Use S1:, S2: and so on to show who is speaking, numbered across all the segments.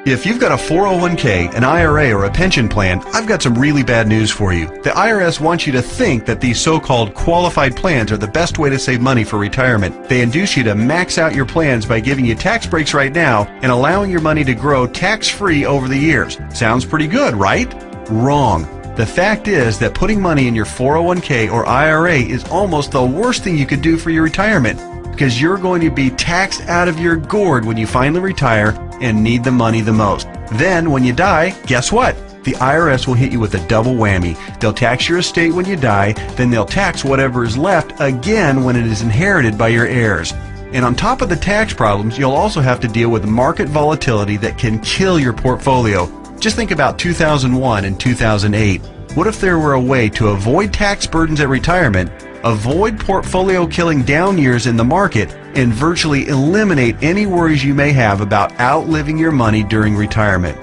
S1: If you've got a 401k, an IRA, or a pension plan, I've got some really bad news for you. The IRS wants you to think that these so-called qualified plans are the best way to save money for retirement. They induce you to max out your plans by giving you tax breaks right now and allowing your money to grow tax-free over the years. Sounds pretty good, right? Wrong. The fact is that putting money in your 401k or IRA is almost the worst thing you could do for your retirement, because you're going to be taxed out of your gourd when you finally retire and need the money the most. Then, when you die, guess what? The IRS will hit you with a double whammy. They'll tax your estate when you die, then they'll tax whatever is left again when it is inherited by your heirs. And on top of the tax problems, you'll also have to deal with market volatility that can kill your portfolio. Just think about 2001 and 2008. What if there were a way to avoid tax burdens at retirement, avoid portfolio-killing down years in the market, and virtually eliminate any worries you may have about outliving your money during retirement?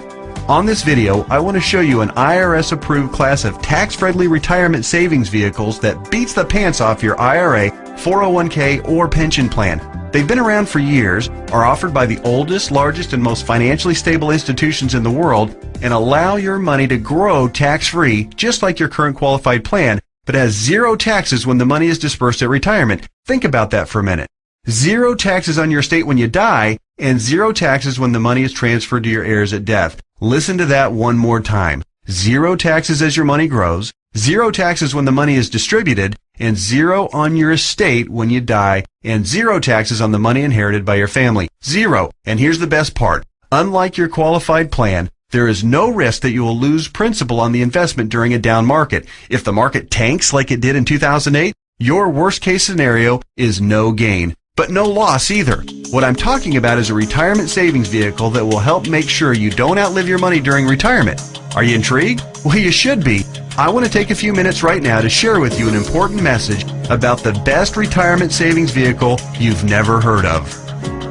S1: On this video, I want to show you an IRS-approved class of tax-friendly retirement savings vehicles that beats the pants off your IRA, 401k, or pension plan. They've been around for years, are offered by the oldest, largest, and most financially stable institutions in the world, and allow your money to grow tax-free, just like your current qualified plan, but has zero taxes when the money is dispersed at retirement. Think about that for a minute. Zero taxes on your estate when you die, and zero taxes when the money is transferred to your heirs at death. Listen to that one more time. Zero taxes as your money grows, zero taxes when the money is distributed, and zero on your estate when you die, and zero taxes on the money inherited by your family. Zero. And here's the best part. Unlike your qualified plan, there is no risk that you will lose principal on the investment during a down market. If the market tanks like it did in 2008, your worst case scenario is no gain, but no loss either. What I'm talking about is a retirement savings vehicle that will help make sure you don't outlive your money during retirement. Are you intrigued? Well, you should be. I want to take a few minutes right now to share with you an important message about the best retirement savings vehicle you've never heard of.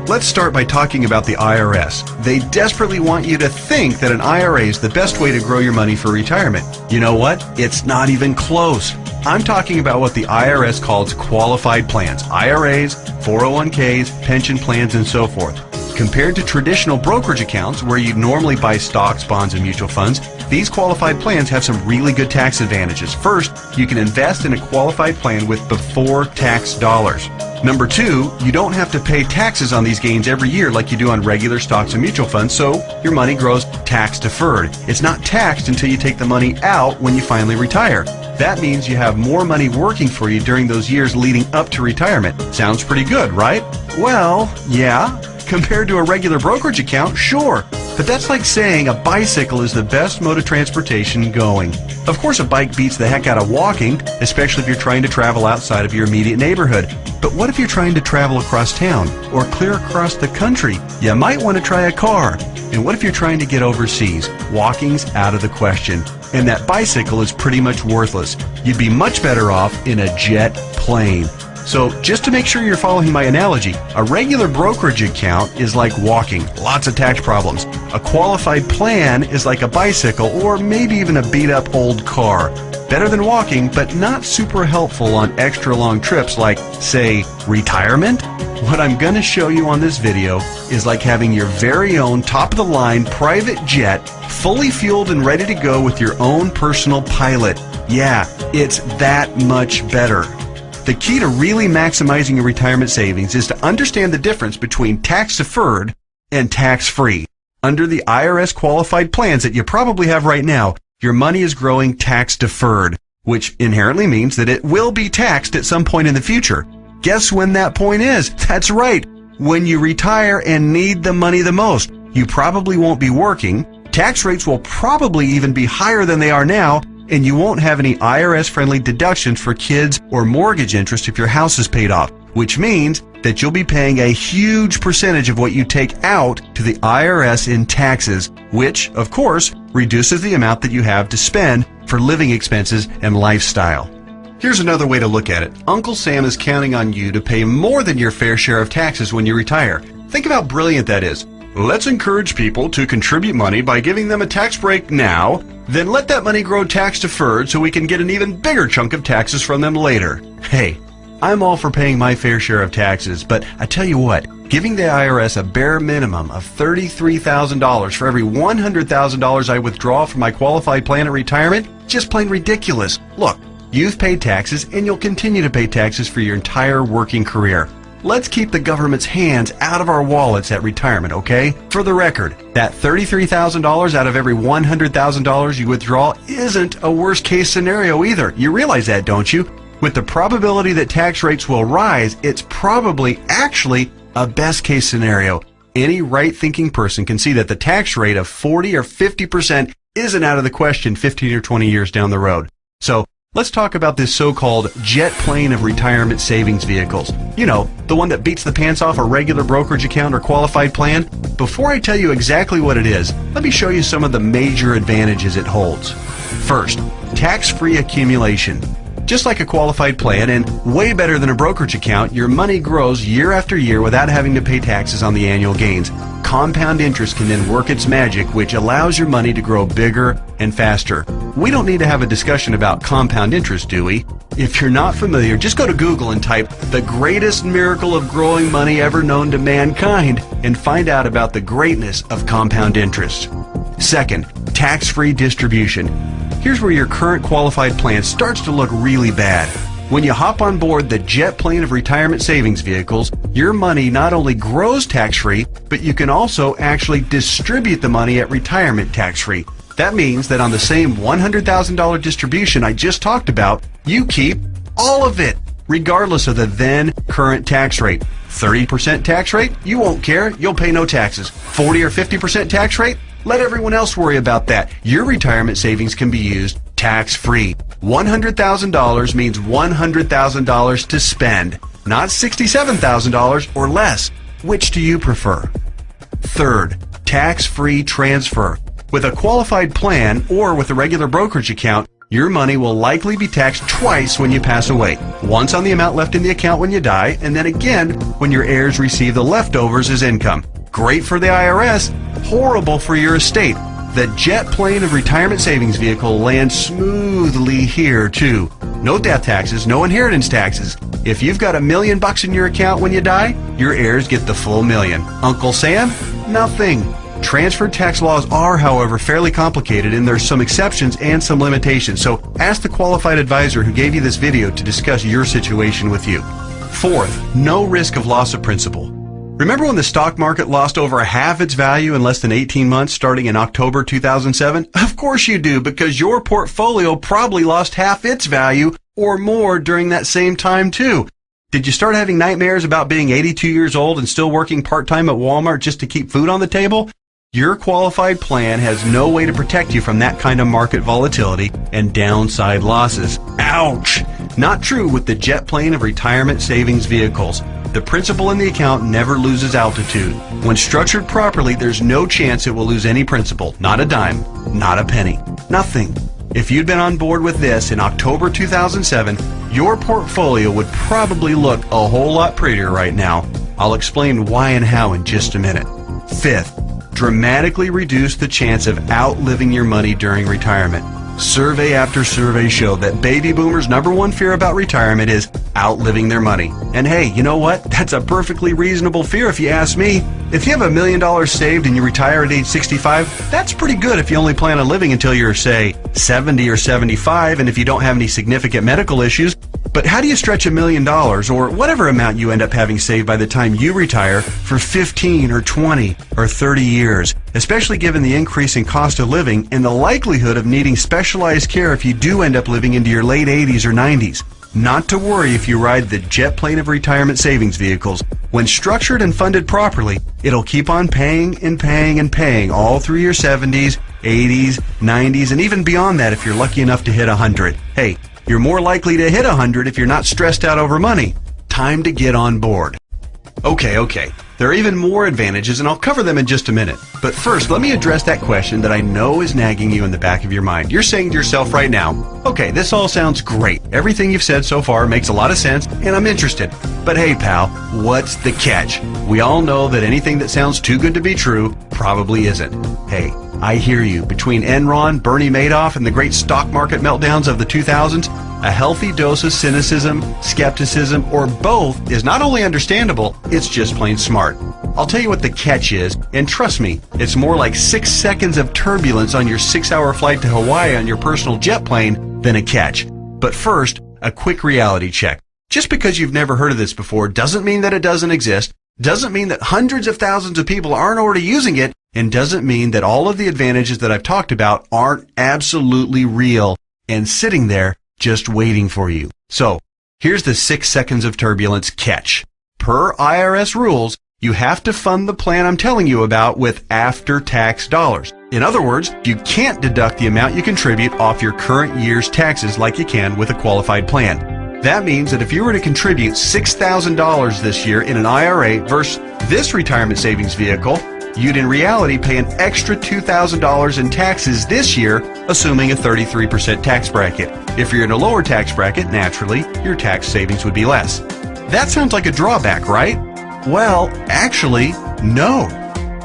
S1: Let's start by talking about the IRS. They desperately want you to think that an IRA is the best way to grow your money for retirement. You know what? It's not even close. I'm talking about what the IRS calls qualified plans, IRAs, 401ks, pension plans, and so forth. Compared to traditional brokerage accounts where you'd normally buy stocks, bonds, and mutual funds, these qualified plans have some really good tax advantages. First, you can invest in a qualified plan with before tax dollars. Number two, you don't have to pay taxes on these gains every year like you do on regular stocks and mutual funds, so your money grows tax deferred. It's not taxed until you take the money out when you finally retire. That means you have more money working for you during those years leading up to retirement. Sounds pretty good, right? Well, yeah. Compared to a regular brokerage account, sure. But that's like saying a bicycle is the best mode of transportation going. Of course, a bike beats the heck out of walking, especially if you're trying to travel outside of your immediate neighborhood. But what if you're trying to travel across town or clear across the country? You might want to try a car. And what if you're trying to get overseas? Walking's out of the question. And that bicycle is pretty much worthless. You'd be much better off in a jet plane. So just to make sure you're following my analogy, a regular brokerage account is like walking, lots of tax problems. A qualified plan is like a bicycle or maybe even a beat-up old car. Better than walking, but not super helpful on extra long trips like, say, retirement. What I'm going to show you on this video is like having your very own top-of-the-line private jet, fully fueled and ready to go with your own personal pilot. Yeah, it's that much better. The key to really maximizing your retirement savings is to understand the difference between tax-deferred and tax-free. Under the IRS qualified plans that you probably have right now, your money is growing tax-deferred, which inherently means that it will be taxed at some point in the future. Guess when that point is? That's right, when you retire and need the money the most. You probably won't be working, tax rates will probably even be higher than they are now, and you won't have any IRS-friendly deductions for kids or mortgage interest if your house is paid off, which means that you'll be paying a huge percentage of what you take out to the IRS in taxes, which, of course, reduces the amount that you have to spend for living expenses and lifestyle. Here's another way to look at it. Uncle Sam is counting on you to pay more than your fair share of taxes when you retire. Think of how brilliant that is. Let's encourage people to contribute money by giving them a tax break now, then let that money grow tax deferred so we can get an even bigger chunk of taxes from them later. Hey, I'm all for paying my fair share of taxes, but I tell you what, giving the IRS a bare minimum of $33,000 for every $100,000 I withdraw from my qualified plan at retirement, just plain ridiculous. Look, you've paid taxes and you'll continue to pay taxes for your entire working career. Let's keep the government's hands out of our wallets at retirement, okay? For the record, that $33,000 out of every $100,000 you withdraw isn't a worst case scenario either. You realize that, don't you? With the probability that tax rates will rise, it's probably actually a best case scenario. Any right-thinking person can see that the tax rate of 40 or 50% isn't out of the question 15 or 20 years down the road. So, let's talk about this so-called jet plane of retirement savings vehicles. You know, the one that beats the pants off a regular brokerage account or qualified plan. Before I tell you exactly what it is, let me show you some of the major advantages it holds. First, tax-free accumulation. Just like a qualified plan and way better than a brokerage account, your money grows year after year without having to pay taxes on the annual gains. Compound interest can then work its magic, which allows your money to grow bigger and faster. We don't need to have a discussion about compound interest, do we? If you're not familiar, just go to Google and type "the greatest miracle of growing money ever known to mankind" and find out about the greatness of compound interest. Second, tax-free distribution. Here's where your current qualified plan starts to look really bad. When you hop on board the jet plane of retirement savings vehicles, your money not only grows tax-free, but you can also actually distribute the money at retirement tax-free. That means that on the same $100,000 distribution I just talked about, you keep all of it, regardless of the then current tax rate. 30% tax rate? You won't care. You'll pay no taxes. 40 or 50% tax rate? Let everyone else worry about that. Your retirement savings can be used tax-free. $100,000 means $100,000 to spend, not $67,000 or less. Which do you prefer? Third, tax-free transfer. With a qualified plan or with a regular brokerage account, your money will likely be taxed twice when you pass away. Once on the amount left in the account when you die, and then again when your heirs receive the leftovers as income. Great for the IRS, horrible for your estate. The jet plane of retirement savings vehicle lands smoothly here too. No death taxes, no inheritance taxes. If you've got $1 million in your account when you die, your heirs get the full $1 million. Uncle Sam? Nothing. Transfer tax laws are, however, fairly complicated, and there's some exceptions and some limitations. So ask the qualified advisor who gave you this video to discuss your situation with you. Fourth, no risk of loss of principal. Remember when the stock market lost over half its value in less than 18 months starting in October 2007? Of course you do, because your portfolio probably lost half its value or more during that same time too. Did you start having nightmares about being 82 years old and still working part-time at Walmart just to keep food on the table? Your qualified plan has no way to protect you from that kind of market volatility and downside losses. Ouch! Not true with the jet plane of retirement savings vehicles. The principal in the account never loses altitude. When structured properly, there's no chance it will lose any principal. Not a dime. Not a penny. Nothing. If you'd been on board with this in October 2007, your portfolio would probably look a whole lot prettier right now. I'll explain why and how in just a minute. Fifth, dramatically reduce the chance of outliving your money during retirement. Survey after survey show that baby boomers' #1 fear about retirement is outliving their money. And hey, you know what? That's a perfectly reasonable fear if you ask me. If you have $1 million saved and you retire at age 65, that's pretty good if you only plan on living until you're, say, 70 or 75 and if you don't have any significant medical issues. But how do you stretch $1 million or whatever amount you end up having saved by the time you retire for 15 or 20 or 30 years, especially given the increase in cost of living and the likelihood of needing specialized care if you do end up living into your late 80s or 90s? Not to worry if you ride the jet plane of retirement savings vehicles. When structured and funded properly, it'll keep on paying and paying and paying all through your 70s, 80s, 90s, and even beyond that if you're lucky enough to hit 100. Hey, you're more likely to hit 100 if you're not stressed out over money. Time to get on board. Okay. There are even more advantages, and I'll cover them in just a minute. But first, let me address that question that I know is nagging you in the back of your mind. You're saying to yourself right now, okay, this all sounds great. Everything you've said so far makes a lot of sense, and I'm interested. But hey, pal, what's the catch? We all know that anything that sounds too good to be true probably isn't. Hey, I hear you. Between Enron, Bernie Madoff, and the great stock market meltdowns of the 2000s, A healthy dose of cynicism, skepticism, or both is not only understandable, it's just plain smart. I'll tell you what the catch is, and trust me, it's more like 6 seconds of turbulence on your 6-hour flight to Hawaii on your personal jet plane than a catch. But first, a quick reality check. Just because you've never heard of this before doesn't mean that it doesn't exist, doesn't mean that hundreds of thousands of people aren't already using it, and doesn't mean that all of the advantages that I've talked about aren't absolutely real and sitting there just waiting for you. So, here's the 6 seconds of turbulence catch. Per IRS rules, you have to fund the plan I'm telling you about with after-tax dollars. In other words, you can't deduct the amount you contribute off your current year's taxes like you can with a qualified plan. That means that if you were to contribute $6,000 this year in an IRA versus this retirement savings vehicle, you'd in reality pay an extra $2,000 in taxes this year, assuming a 33% tax bracket. If you're in a lower tax bracket, naturally, your tax savings would be less. That sounds like a drawback, right? Well, actually, no.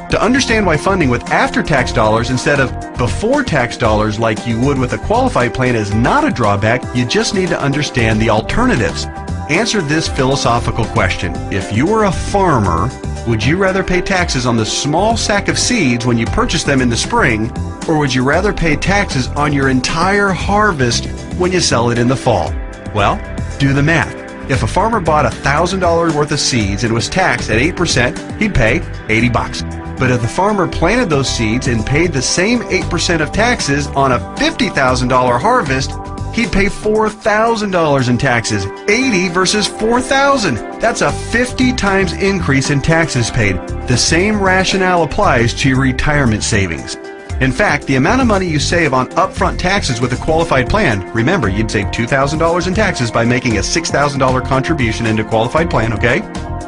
S1: To understand why funding with after-tax dollars instead of before-tax dollars like you would with a qualified plan is not a drawback, you just need to understand the alternatives. Answer this philosophical question. If you were a farmer, would you rather pay taxes on the small sack of seeds when you purchase them in the spring, or would you rather pay taxes on your entire harvest when you sell it in the fall? Well, do the math. If a farmer bought $1,000 worth of seeds and was taxed at 8%, he'd pay $80. But if the farmer planted those seeds and paid the same 8% of taxes on a $50,000 harvest, he'd pay $4,000 in taxes. 80 versus 4,000. That's a 50 times increase in taxes paid. The same rationale applies to your retirement savings. In fact, the amount of money you save on upfront taxes with a qualified plan, remember, you'd save $2,000 in taxes by making a $6,000 contribution into a qualified plan, okay?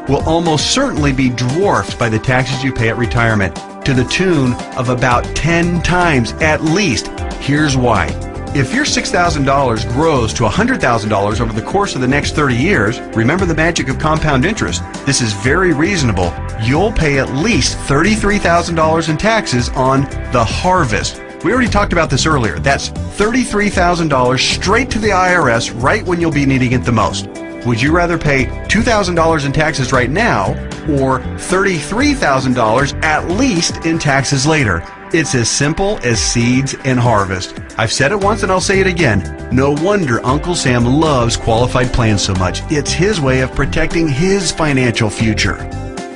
S1: Will almost certainly be dwarfed by the taxes you pay at retirement, to the tune of about 10 times at least. Here's why. If your $6,000 grows to $100,000 over the course of the next 30 years, remember the magic of compound interest. This is very reasonable. You'll pay at least $33,000 in taxes on the harvest. We already talked about this earlier. That's $33,000 straight to the IRS right when you'll be needing it the most. Would you rather pay $2,000 in taxes right now or $33,000 at least in taxes later? It's as simple as seeds and harvest. I've said it once and I'll say it again. No wonder Uncle Sam loves qualified plans so much. It's his way of protecting his financial future.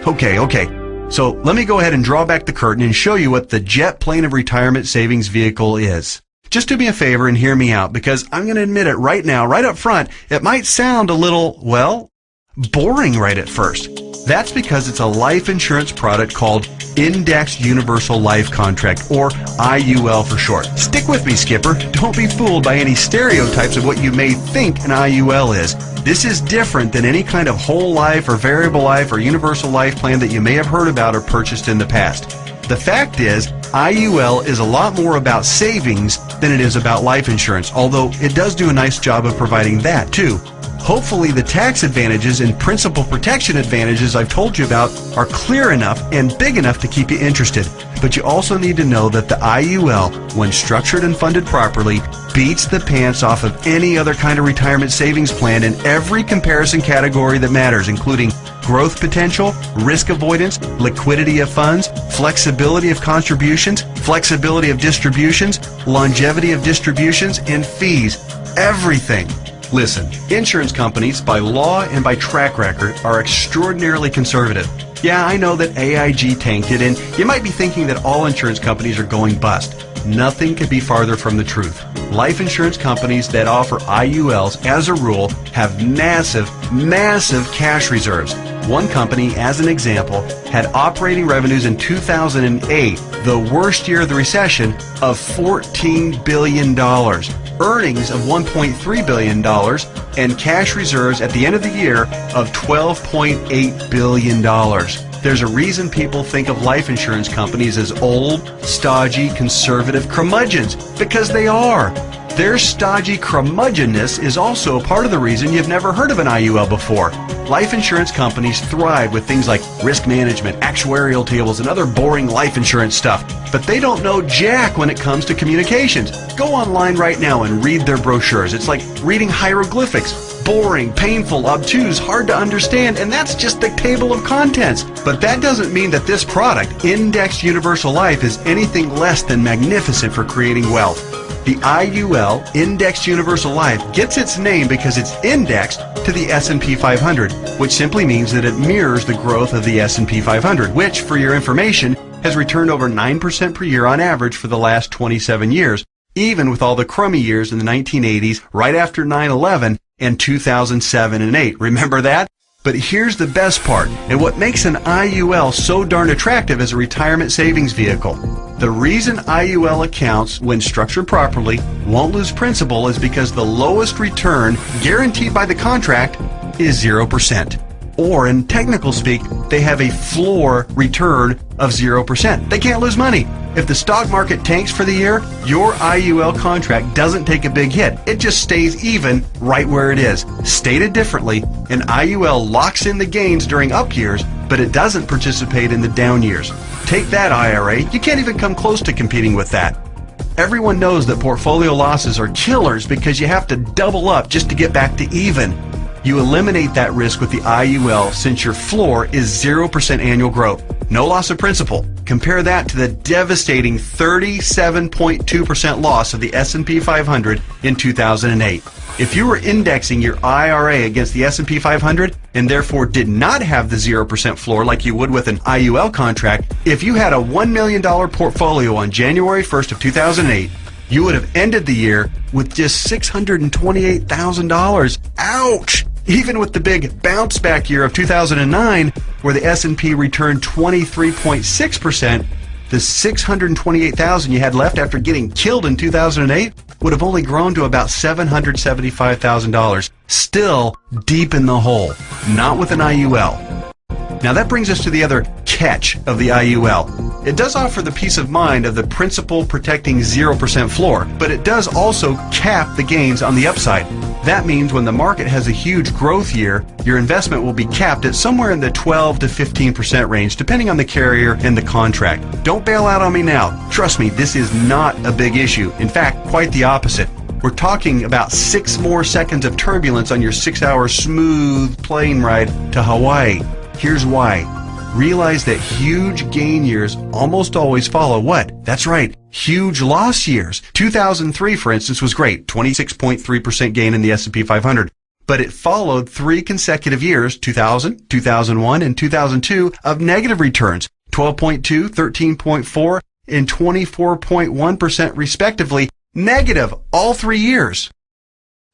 S1: Okay. So let me go ahead and draw back the curtain and show you what the Jet Plane of Retirement Savings Vehicle is. Just do me a favor and hear me out, because I'm going to admit it right now, right up front, it might sound a little, well, boring right at first. That's because it's a life insurance product called Indexed Universal Life Contract, or IUL for short. Stick with me, Skipper. Don't be fooled by any stereotypes of what you may think an IUL is. This is different than any kind of whole life or variable life or universal life plan that you may have heard about or purchased in the past. The fact is, IUL is a lot more about savings than it is about life insurance, although it does do a nice job of providing that too. Hopefully the tax advantages and principal protection advantages I've told you about are clear enough and big enough to keep you interested. But you also need to know that the IUL, when structured and funded properly, beats the pants off of any other kind of retirement savings plan in every comparison category that matters, including growth potential, risk avoidance, liquidity of funds, flexibility of contributions, flexibility of distributions, longevity of distributions, and fees. Everything. Listen, insurance companies, by law and by track record, are extraordinarily conservative. Yeah, I know that AIG tanked it, and you might be thinking that all insurance companies are going bust. Nothing could be farther from the truth. Life insurance companies that offer IULs, as a rule, have massive cash reserves. One company, as an example, had operating revenues in 2008, the worst year of the recession, of $14 billion. Earnings of $1.3 billion, and cash reserves at the end of the year of $12.8 billion. There's a reason people think of life insurance companies as old, stodgy, conservative curmudgeons, because they are. Their stodgy curmudgeonness is also part of the reason you've never heard of an IUL before. Life insurance companies thrive with things like risk management, actuarial tables, and other boring life insurance stuff. But they don't know jack when it comes to communications. Go online right now and read their brochures. It's like reading hieroglyphics. Boring, painful, obtuse, hard to understand, and that's just the table of contents. But that doesn't mean that this product, Indexed Universal Life, is anything less than magnificent for creating wealth. The IUL, Indexed Universal Life, gets its name because it's indexed to the S&P 500, which simply means that it mirrors the growth of the S&P 500, which, for your information, has returned over 9% per year on average for the last 27 years, even with all the crummy years in the 1980s, right after 9/11, and 2007 and 8. Remember that? But here's the best part, and what makes an IUL so darn attractive as a retirement savings vehicle. The reason IUL accounts, when structured properly, won't lose principal is because the lowest return guaranteed by the contract is 0%. Or in technical speak, they have a floor return of 0%. They can't lose money. If the stock market tanks for the year, your IUL contract doesn't take a big hit. It just stays even right where it is. Stated differently, an IUL locks in the gains during up years, but it doesn't participate in the down years. Take that, IRA. You can't even come close to competing with that. Everyone knows that portfolio losses are killers because you have to double up just to get back to even. You eliminate that risk with the IUL since your floor is 0% annual growth. No loss of principal. Compare that to the devastating 37.2% loss of the S&P 500 in 2008. If you were indexing your IRA against the S&P 500 and therefore did not have the 0% floor like you would with an IUL contract, if you had a $1 million portfolio on January 1st of 2008, you would have ended the year with just $628,000. Ouch! Even with the big bounce back year of 2009, where the S&P returned 23.6%, the $628,000 you had left after getting killed in 2008 would have only grown to about $775,000. Still deep in the hole. Not with an IUL. Now that brings us to the other catch of the IUL. It does offer the peace of mind of the principal protecting 0% floor, but it does also cap the gains on the upside. That means when the market has a huge growth year, your investment will be capped at somewhere in the 12 to 15% range, depending on the carrier and the contract. Don't bail out on me now. Trust me, this is not a big issue. In fact, quite the opposite. We're talking about 6 more seconds of turbulence on your 6-hour smooth plane ride to Hawaii. Here's why. Realize that huge gain years almost always follow what? That's right, huge loss years. 2003, for instance, was great, 26.3% gain in the S&P 500. But it followed 3 consecutive years, 2000, 2001, and 2002, of negative returns, 12.2, 13.4, and 24.1% respectively, negative all 3 years.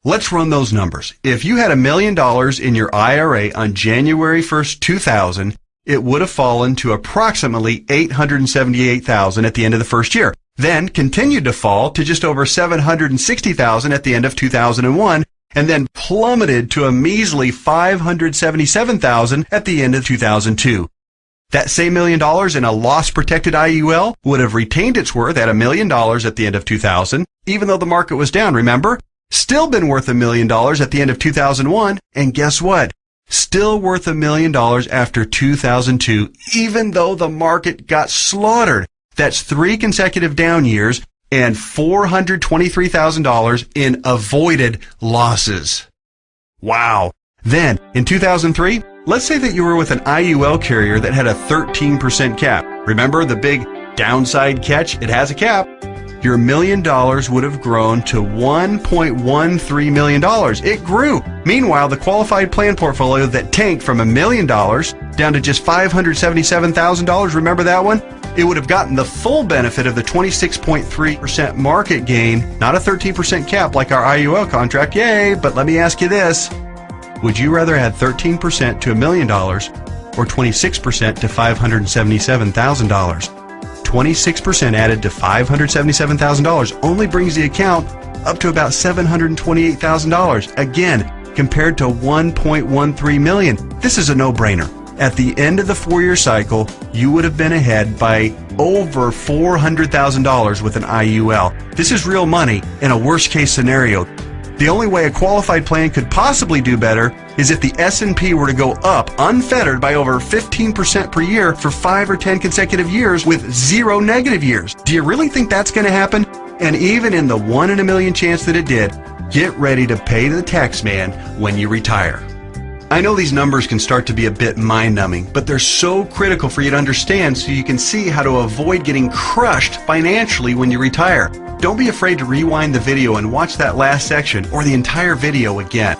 S1: Let's run those numbers. If you had $1 million in your IRA on January 1st, 2000, it would have fallen to approximately $878,000 at the end of the first year, then continued to fall to just over $760,000 at the end of 2001, and then plummeted to a measly $577,000 at the end of 2002. That same $1 million in a loss-protected IUL would have retained its worth at $1 million at the end of 2000, even though the market was down, remember? Still been worth $1 million at the end of 2001, and guess what? Still worth $1 million after 2002, even though the market got slaughtered. That's 3 consecutive down years and $423,000 in avoided losses. Wow. Then, in 2003, let's say that you were with an IUL carrier that had a 13% cap. Remember the big downside catch? It has a cap. Your $1 million would have grown to $1.13 million. It grew. Meanwhile, the qualified plan portfolio that tanked from $1 million down to just $577,000, remember that one? It would have gotten the full benefit of the 26.3% market gain, not a 13% cap like our IUL contract. Yay! But let me ask you this. Would you rather add 13% to $1 million or 26% to $577,000? 26% added to $577,000 only brings the account up to about $728,000. Again, compared to $1.13 million. This is a no-brainer. At the end of the 4-year cycle, you would have been ahead by over $400,000 with an IUL. This is real money in a worst-case scenario. The only way a qualified plan could possibly do better is if the S&P were to go up unfettered by over 15% per year for 5 or 10 consecutive years with 0 negative years. Do you really think that's going to happen? And even in the 1 in a million chance that it did, get ready to pay the tax man when you retire. I know these numbers can start to be a bit mind-numbing, but they're so critical for you to understand so you can see how to avoid getting crushed financially when you retire. Don't be afraid to rewind the video and watch that last section or the entire video again.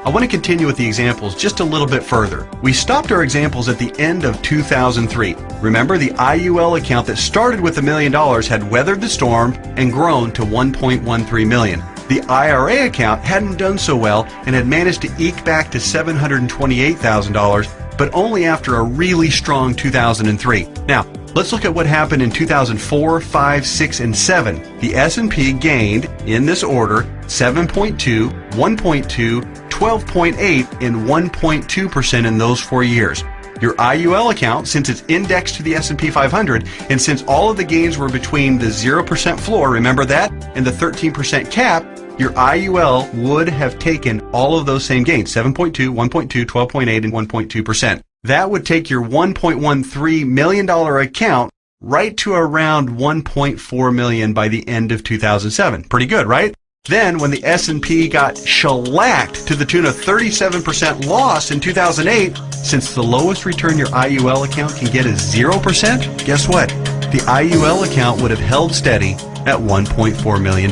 S1: I want to continue with the examples just a little bit further. We stopped our examples at the end of 2003. Remember, the IUL account that started with $1 million had weathered the storm and grown to $1.13 million. The IRA account hadn't done so well and had managed to eke back to $728,000, but only after a really strong 2003. Now, let's look at what happened in 2004, 5, 6, and 7. The S&P gained, in this order, 7.2, 1.2, 12.8, and 1.2% in those 4 years. Your IUL account, since it's indexed to the S&P 500, and since all of the gains were between the 0% floor, remember that, and the 13% cap, your IUL would have taken all of those same gains, 7.2, 1.2, 12.8, and 1.2%. That would take your $1.13 million account right to around $1.4 million by the end of 2007. Pretty good, right? Then, when the S&P got shellacked to the tune of 37% loss in 2008, since the lowest return your IUL account can get is 0%, guess what? The IUL account would have held steady at $1.4 million.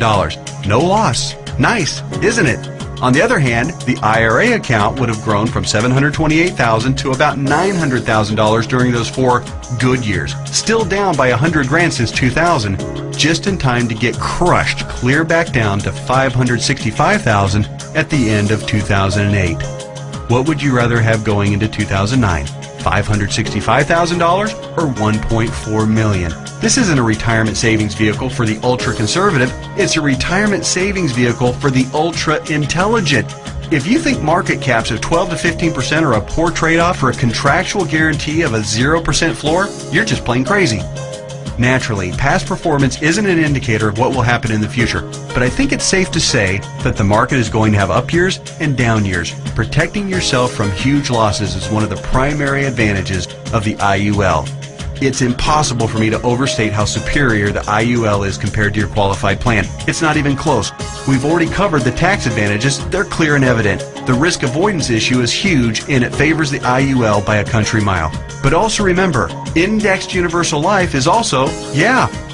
S1: No loss. Nice, isn't it? On the other hand, the IRA account would have grown from $728,000 to about $900,000 during those 4 good years. Still down by $100,000 since 2000, just in time to get crushed clear back down to $565,000 at the end of 2008. What would you rather have going into 2009? $565,000 or $1.4 million? This isn't a retirement savings vehicle for the ultra-conservative. It's a retirement savings vehicle for the ultra-intelligent. If you think market caps of 12 to 15% are a poor trade-off for a contractual guarantee of a 0% floor, you're just plain crazy. Naturally, past performance isn't an indicator of what will happen in the future, but I think it's safe to say that the market is going to have up years and down years. Protecting yourself from huge losses is one of the primary advantages of the IUL. It's impossible for me to overstate how superior the IUL is compared to your qualified plan. It's not even close. We've already covered the tax advantages. They're clear and evident. The risk avoidance issue is huge, and it favors the IUL by a country mile. But also remember, indexed universal life is also,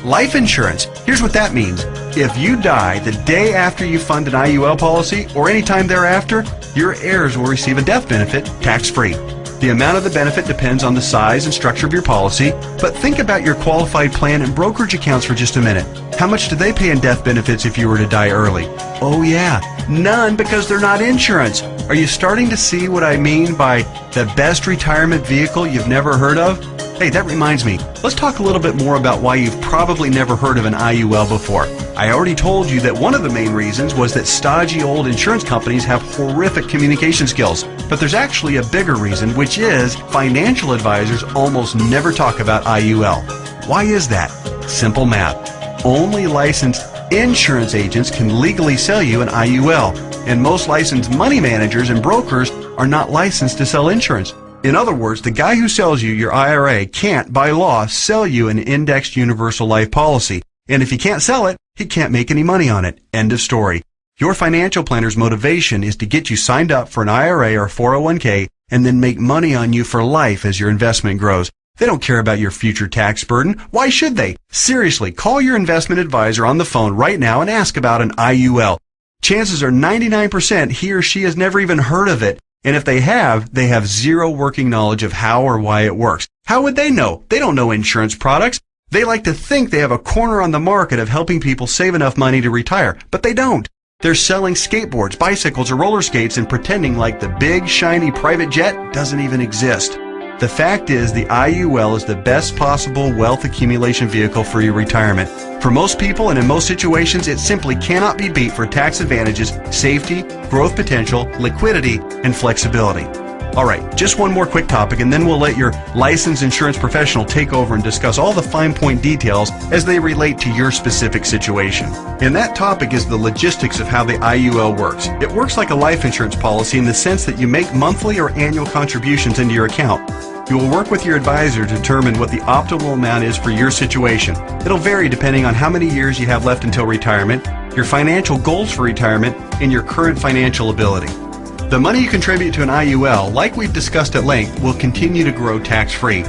S1: life insurance. Here's what that means. If you die the day after you fund an IUL policy, or any time thereafter, your heirs will receive a death benefit tax-free. The amount of the benefit depends on the size and structure of your policy, but think about your qualified plan and brokerage accounts for just a minute. How much do they pay in death benefits if you were to die early? Oh yeah, none, because they're not insurance. Are you starting to see what I mean by the best retirement vehicle you've never heard of? Hey, that reminds me, let's talk a little bit more about why you've probably never heard of an IUL before. I already told you that one of the main reasons was that stodgy old insurance companies have horrific communication skills. But there's actually a bigger reason, which is financial advisors almost never talk about IUL. Why is that? Simple math. Only licensed insurance agents can legally sell you an IUL, and most licensed money managers and brokers are not licensed to sell insurance. In other words, the guy who sells you your IRA can't, by law, sell you an indexed universal life policy. And if he can't sell it, he can't make any money on it. End of story. Your financial planner's motivation is to get you signed up for an IRA or 401k and then make money on you for life as your investment grows. They don't care about your future tax burden. Why should they? Seriously, call your investment advisor on the phone right now and ask about an IUL. Chances are 99% he or she has never even heard of it. And if they have zero working knowledge of how or why it works. How would they know? They don't know insurance products. They like to think they have a corner on the market of helping people save enough money to retire, but they don't. They're selling skateboards, bicycles, or roller skates and pretending like the big, shiny private jet doesn't even exist. The fact is, the IUL is the best possible wealth accumulation vehicle for your retirement. For most people and in most situations, it simply cannot be beat for tax advantages, safety, growth potential, liquidity, and flexibility. Alright, just one more quick topic and then we'll let your licensed insurance professional take over and discuss all the fine point details as they relate to your specific situation. And that topic is the logistics of how the IUL works. It works like a life insurance policy in the sense that you make monthly or annual contributions into your account. You will work with your advisor to determine what the optimal amount is for your situation. It'll vary depending on how many years you have left until retirement, your financial goals for retirement, and your current financial ability. The money you contribute to an IUL, like we've discussed at length, will continue to grow tax-free.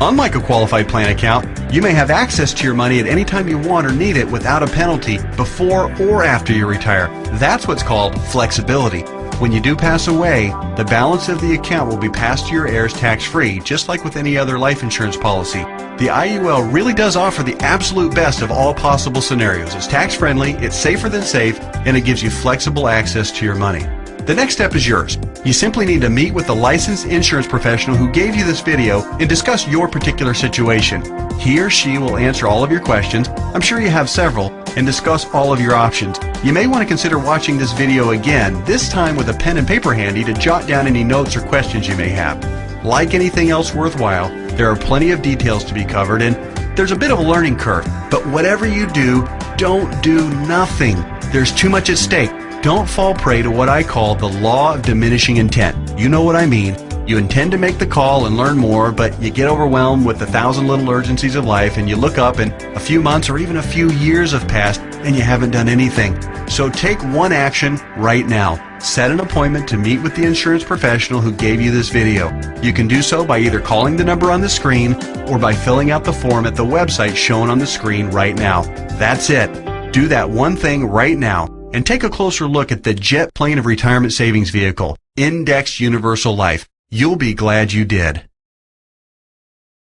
S1: Unlike a qualified plan account, you may have access to your money at any time you want or need it without a penalty before or after you retire. That's what's called flexibility. When you do pass away, the balance of the account will be passed to your heirs tax-free, just like with any other life insurance policy. The IUL really does offer the absolute best of all possible scenarios. It's tax-friendly, it's safer than safe, and it gives you flexible access to your money. The next step is yours. You simply need to meet with the licensed insurance professional who gave you this video and discuss your particular situation. He or she will answer all of your questions, I'm sure you have several, and discuss all of your options. You may want to consider watching this video again, this time with a pen and paper handy to jot down any notes or questions you may have. Like anything else worthwhile, there are plenty of details to be covered and there's a bit of a learning curve. But whatever you do, don't do nothing. There's too much at stake. Don't fall prey to what I call the law of diminishing intent. You know what I mean. You intend to make the call and learn more, but you get overwhelmed with 1,000 little urgencies of life and you look up and a few months or even a few years have passed and you haven't done anything. So take one action right now. Set an appointment to meet with the insurance professional who gave you this video. You can do so by either calling the number on the screen or by filling out the form at the website shown on the screen right now. That's it. Do that one thing right now. And take a closer look at the jet plane of retirement savings vehicle, Indexed Universal Life. You'll be glad you did.